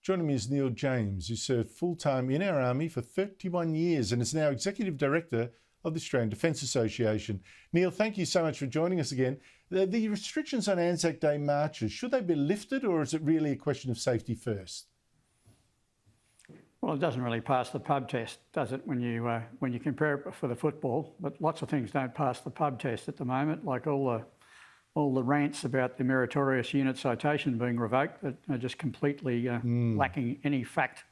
Joining me is Neil James, who served full-time in our Army for 31 years and is now Executive Director of the Australian Defence Association. Neil, thank you so much for joining us again. The restrictions on Anzac Day marches, should they be lifted, or is it really a question of safety first? Well, it doesn't really pass the pub test, does it, when you compare it for the football? But lots of things don't pass the pub test at the moment, like all the rants about the meritorious unit citation being revoked that are just completely lacking any fact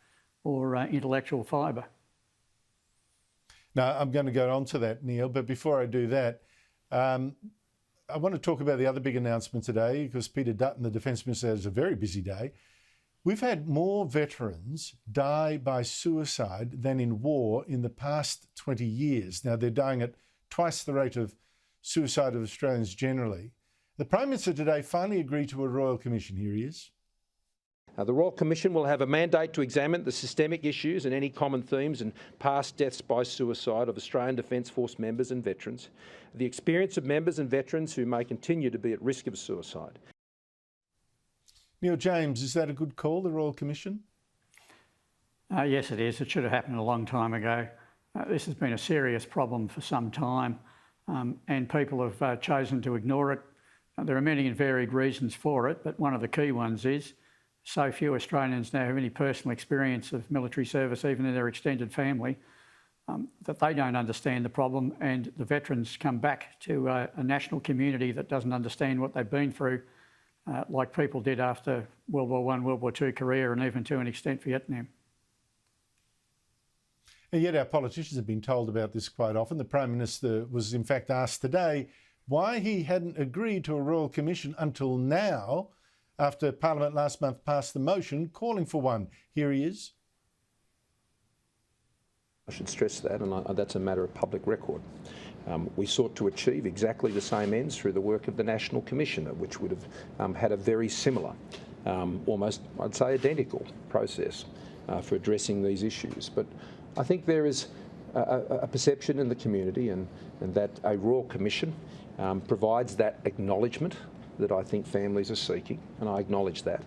or intellectual fibre. Now, I'm going to go on to that, Neil, but before I do that, I want to talk about the other big announcement today, because Peter Dutton, the Defence Minister, has a very busy day. We've had more veterans die by suicide than in war in the past 20 years. Now, they're dying at twice the rate of suicide of Australians generally. The Prime Minister today finally agreed to a Royal Commission. Here he is. The Royal Commission will have a mandate to examine the systemic issues and any common themes in past deaths by suicide of Australian Defence Force members and veterans, the experience of members and veterans who may continue to be at risk of suicide. Neil James, is that a good call, the Royal Commission? Yes, it is. It should have happened a long time ago. This has been a serious problem for some time, and people have chosen to ignore it. There are many and varied reasons for it, but one of the key ones is so few Australians now have any personal experience of military service, even in their extended family, that they don't understand the problem, and the veterans come back to a national community that doesn't understand what they've been through, like people did after World War I, World War II, Korea, and even to an extent Vietnam. And yet our politicians have been told about this quite often. The Prime Minister was in fact asked today why he hadn't agreed to a Royal Commission until now, after Parliament last month passed the motion calling for one. Here he is. I should stress that, and that's a matter of public record. We sought to achieve exactly the same ends through the work of the National Commissioner, which would have had a very similar, almost, I'd say, identical process for addressing these issues. But I think there is a perception in the community and that a Royal Commission provides that acknowledgement that I think families are seeking, and I acknowledge that.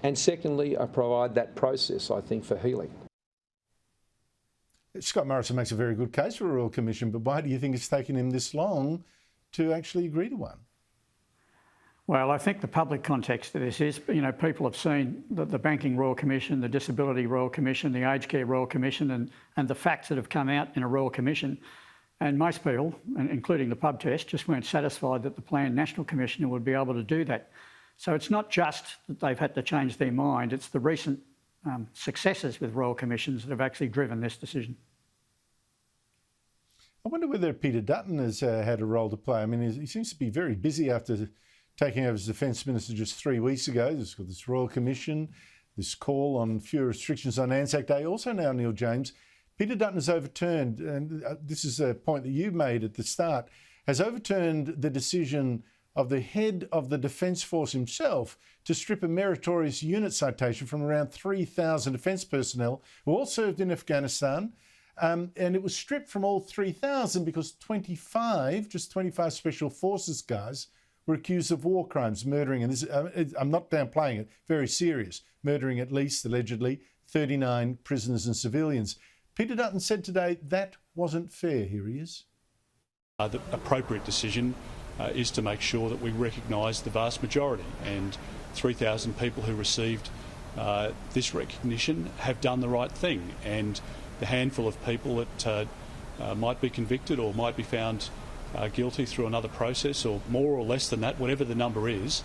And secondly, I provide that process, I think, for healing. Scott Morrison makes a very good case for a Royal Commission, but why do you think it's taken him this long to actually agree to one? Well, I think the public context of this is, people have seen the Banking Royal Commission, the Disability Royal Commission, the Aged Care Royal Commission, and the facts that have come out in a Royal Commission. And most people, including the pub test, just weren't satisfied that the planned National Commissioner would be able to do that. So it's not just that they've had to change their mind, it's the recent successes with Royal Commissions that have actually driven this decision. I wonder whether Peter Dutton has had a role to play. I mean, he seems to be very busy after taking over as Defence Minister just 3 weeks ago. There's got this Royal Commission, this call on fewer restrictions on Anzac Day. Also now, Neil James, Peter Dutton has overturned, and this is a point that you made at the start, has overturned the decision of the head of the Defence Force himself to strip a meritorious unit citation from around 3,000 defence personnel who all served in Afghanistan. And it was stripped from all 3,000 because 25 Special Forces guys were accused of war crimes, murdering, and this, I'm not downplaying it, very serious, murdering at least, allegedly, 39 prisoners and civilians. Peter Dutton said today that wasn't fair. Here he is. The appropriate decision is to make sure that we recognise the vast majority, and 3,000 people who received this recognition have done the right thing, and the handful of people that might be convicted or might be found guilty through another process, or more or less than that, whatever the number is,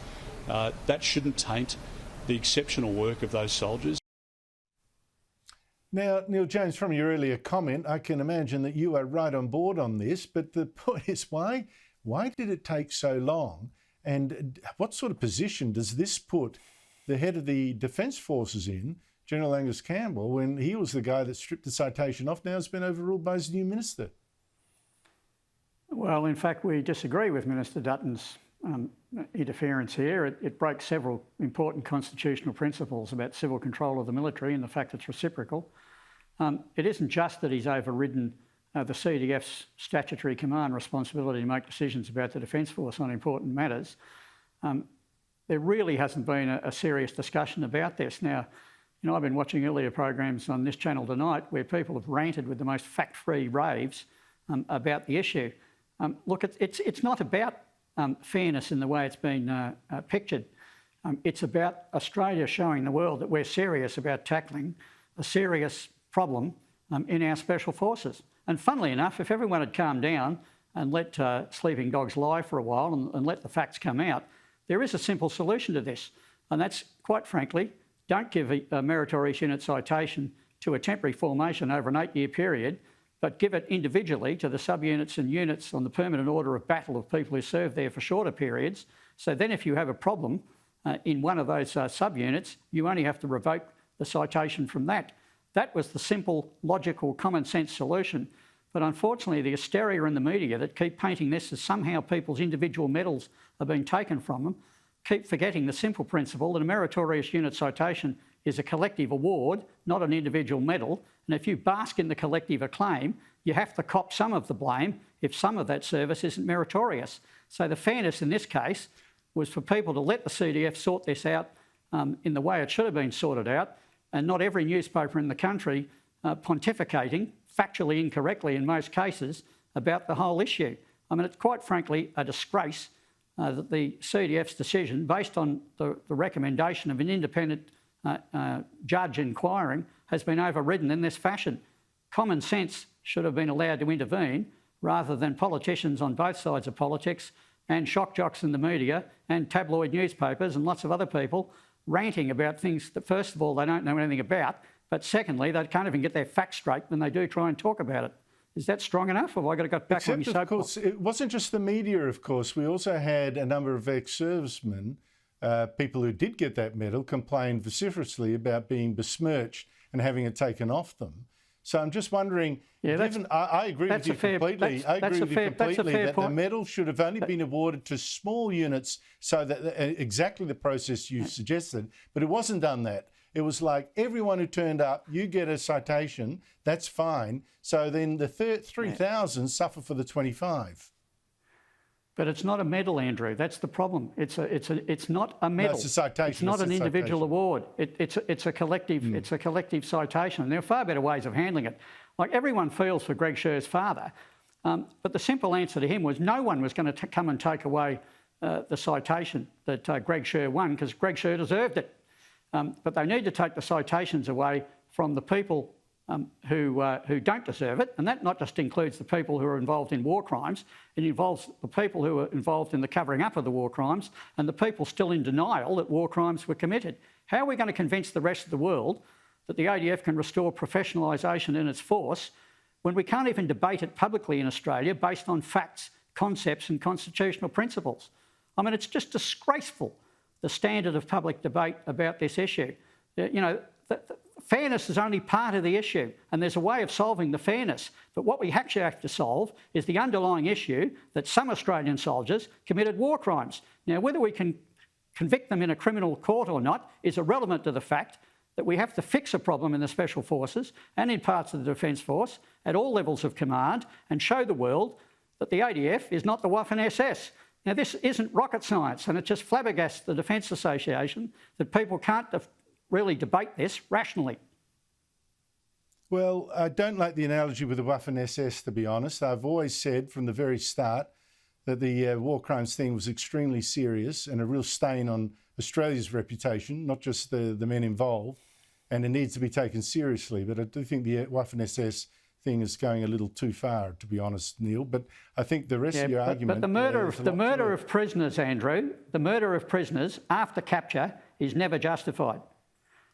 that shouldn't taint the exceptional work of those soldiers. Now, Neil James, from your earlier comment, I can imagine that you are right on board on this, but the point is why did it take so long? And what sort of position does this put the head of the Defence Forces in, General Angus Campbell, when he was the guy that stripped the citation off, now has been overruled by his new minister? Well, in fact, we disagree with Minister Dutton's interference here. It breaks several important constitutional principles about civil control of the military and the fact it's reciprocal. It isn't just that he's overridden the CDF's statutory command responsibility to make decisions about the Defence Force on important matters. There really hasn't been a serious discussion about this. Now, You know, I've been watching earlier programs on this channel tonight where people have ranted with the most fact-free raves about the issue. Look, it's not about fairness in the way it's been pictured. It's about Australia showing the world that we're serious about tackling a serious problem in our special forces. And funnily enough, if everyone had calmed down and let sleeping dogs lie for a while and let the facts come out, there is a simple solution to this. And that's, quite frankly, don't give a meritorious unit citation to a temporary formation over an 8-year period, but give it individually to the subunits and units on the permanent order of battle of people who serve there for shorter periods. So then if you have a problem in one of those subunits, you only have to revoke the citation from that. That was the simple, logical, common sense solution. But unfortunately, the hysteria in the media that keep painting this as somehow people's individual medals are being taken from them keep forgetting the simple principle that a meritorious unit citation is a collective award, not an individual medal. And if you bask in the collective acclaim, you have to cop some of the blame if some of that service isn't meritorious. So the fairness in this case was for people to let the CDF sort this out in the way it should have been sorted out, and not every newspaper in the country pontificating, factually incorrectly in most cases, about the whole issue. I mean, it's quite frankly a disgrace that the CDF's decision, based on the recommendation of an independent judge inquiring, has been overridden in this fashion. Common sense should have been allowed to intervene rather than politicians on both sides of politics and shock jocks in the media and tabloid newspapers and lots of other people ranting about things that, first of all, they don't know anything about, but secondly, they can't even get their facts straight when they do try and talk about it. Is that strong enough, or have I got to go back on your soapbox? Of course, it wasn't just the media, of course. We also had a number of ex-servicemen, people who did get that medal, complain vociferously about being besmirched and having it taken off them. So I'm just wondering, I agree with you completely. I agree with you completely that the medal should have only been awarded to small units, so that exactly the process you suggested, but it wasn't done that. It was like everyone who turned up, you get a citation, that's fine. So then the 3,000 suffer for the 25. But it's not a medal, Andrew. That's the problem. It's not a medal. No, it's a citation. It's not an individual award. It's a collective. It's a collective citation. And there are far better ways of handling it. Like, everyone feels for Greg Sherr's father, but the simple answer to him was no one was going to come and take away the citation that Greg Sherr won, because Greg Sherr deserved it. But they need to take the citations away from the people who don't deserve it, and that not just includes the people who are involved in war crimes, it involves the people who are involved in the covering up of the war crimes and the people still in denial that war crimes were committed. How are we going to convince the rest of the world that the ADF can restore professionalisation in its force when we can't even debate it publicly in Australia based on facts, concepts and constitutional principles? I mean, it's just disgraceful, the standard of public debate about this issue. You know, fairness is only part of the issue, and there's a way of solving the fairness. But what we actually have to solve is the underlying issue that some Australian soldiers committed war crimes. Now, whether we can convict them in a criminal court or not is irrelevant to the fact that we have to fix a problem in the Special Forces and in parts of the Defence Force at all levels of command and show the world that the ADF is not the Waffen-SS. Now, this isn't rocket science, and it just flabbergasts the Defence Association that people can't really debate this rationally. Well, I don't like the analogy with the Waffen-SS, to be honest. I've always said from the very start that the war crimes thing was extremely serious and a real stain on Australia's reputation, not just the men involved, and it needs to be taken seriously. But I do think the Waffen-SS thing is going a little too far, to be honest, Neil. But I think the rest of your argument... But the murder of prisoners, Andrew, the murder of prisoners after capture is never justified.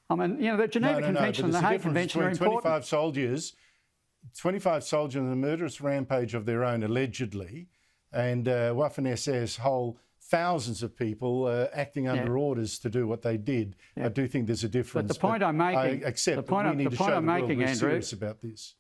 I mean, you know, the Geneva Convention and the Hague Convention are important. 25 soldiers in a murderous rampage of their own, allegedly, and Waffen-SS whole thousands of people acting under orders to do what they did. I do think there's a difference. But the point I'm making... I accept that we need to show the world we're serious about this.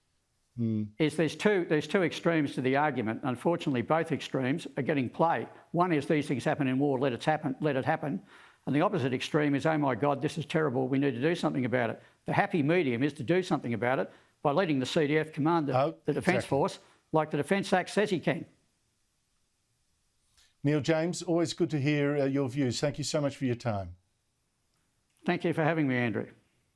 Is there's two extremes to the argument. Unfortunately, both extremes are getting played. One is these things happen in war, let it happen. And the opposite extreme is, oh my God, this is terrible, we need to do something about it. The happy medium is to do something about it by letting the CDF command the Defence Force like the Defence Act says he can. Neil James, always good to hear your views. Thank you so much for your time. Thank you for having me, Andrew.